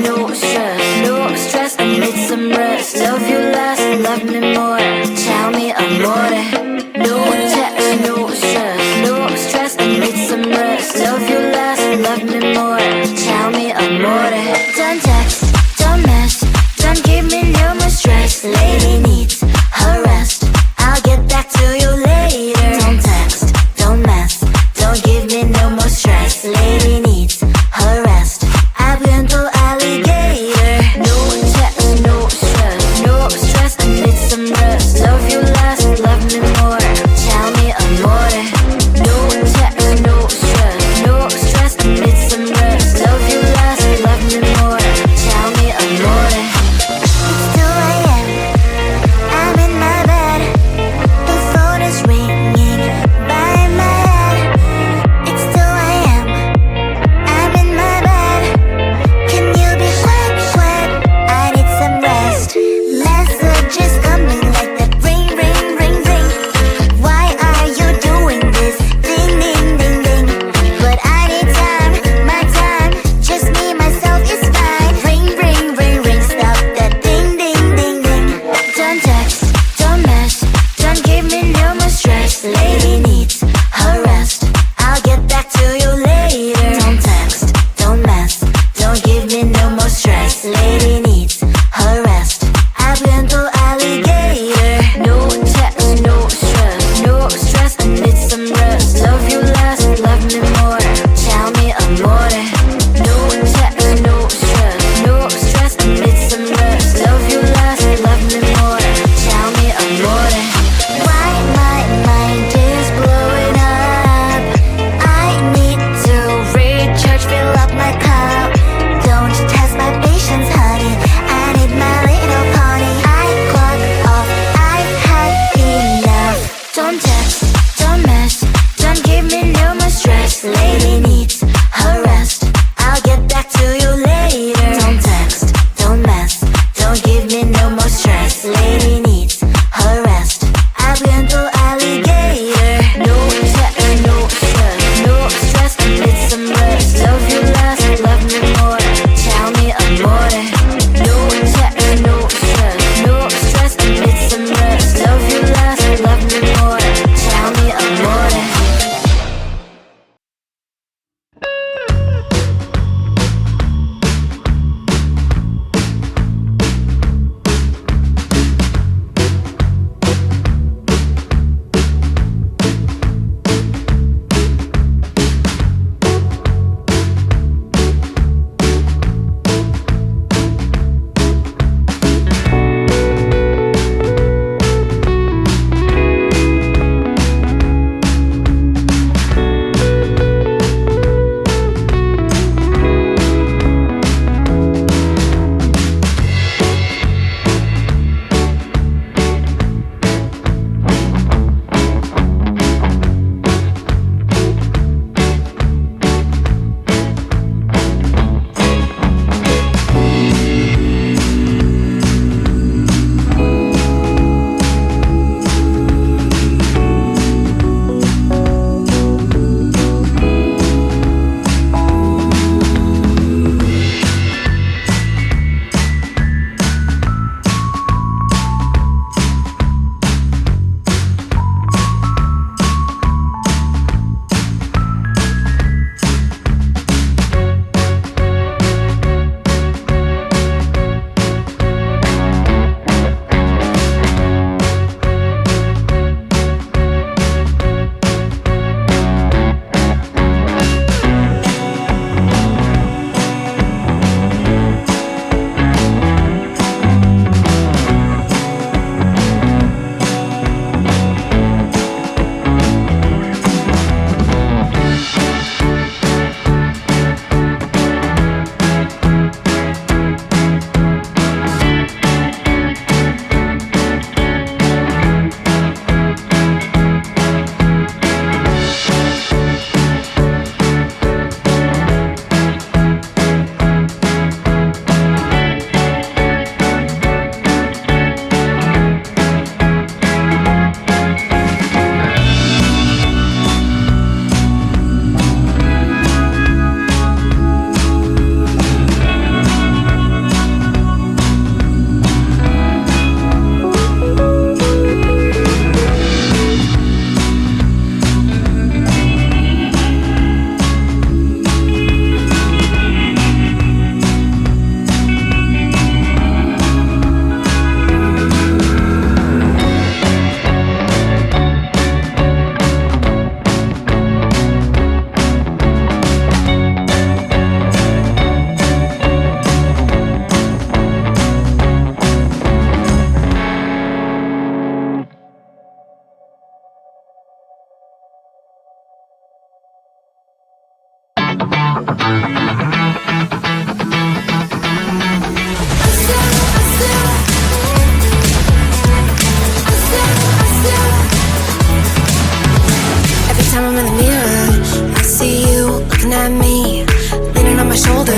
no stress, no stress, I need some rest. Love you less, love me more. Tell me amore. No text, no stress, no stress, I need some rest. Love you less, love me more. Tell me amore. Don't text, don't mess, don't give me no more stress. Lady needs her rest, I'll get back to you later. Don't text, don't mess, don't give me no more stress. Lady needs her rest, I've been to alligator. No text, no stress, no stress, I need some rest. Love you less, love me more. Tell me amore. No text, no stress, no stress, I need some rest. Love you less, love me more. Tell me amore. It's 2 a.m., I'm in my bed. The phone is ringing by my head. It's 2 a.m., I'm in my bed. Can you be quiet, quiet? I need some rest. Messages coming like that ring, ring, ring, ring. Why are you doing this? Ding, ding, ding, ding. But I need time, my time. Just me, myself is fine. Ring, ring, ring, ring. Stop that ding, ding, ding, ding. Don't text, don't mess, don't give me no more stress. Lady needs her rest, I'll get back to you later. Don't text, don't mess, don't give me no more stress. Lady needs her rest, I've been to alligator. No text, no stress, no stress, I need some rest. Love you less, love me more. Tell me amore. No text, no stress, no stress, I need some rest. Love you less, love me more. Tell me amore. Why my mind is blowing up? I need to recharge, fill up my cup. Don't test my patience, honey, I need my little pony. I clock off, I've had enough. Don't text, don't mess, don't give me no more stress. Lady needs her rest, I'll get back to you later. Don't text, don't mess, don't give me no more stress. Lady needs her rest, I've been to alligator. No text, no stress, no stress, I need some rest. Love you less, love me more. Tell me amore. No text, no stress, no stress, I need some rest. Love you less, love me more. Tell me amore. Every time I'm in the mirror, I see you looking at me, leaning on my shoulder,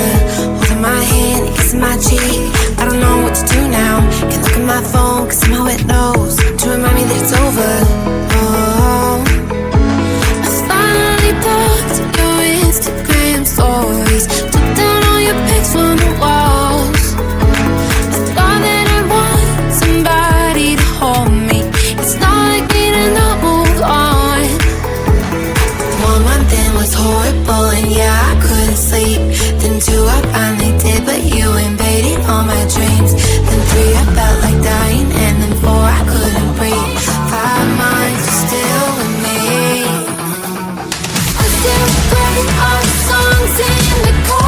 holding my hand, kissing my cheek. I don't know what to do now. Can't look at my phone, cause somehow it knows to remind me that it's over. Oh, I finally blocked your Instagram stories, took down all your pics from the walls. I thought that I want somebody to hold me. It's not like me to not move on. 1 month in was horrible, and yeah, I couldn't sleep. Then 2, I finally did, but you invaded all my dreams. Then 3, I felt like dying, and then 4, I couldn't breathe. 5 months, you're still with me. I still play our songs in the car.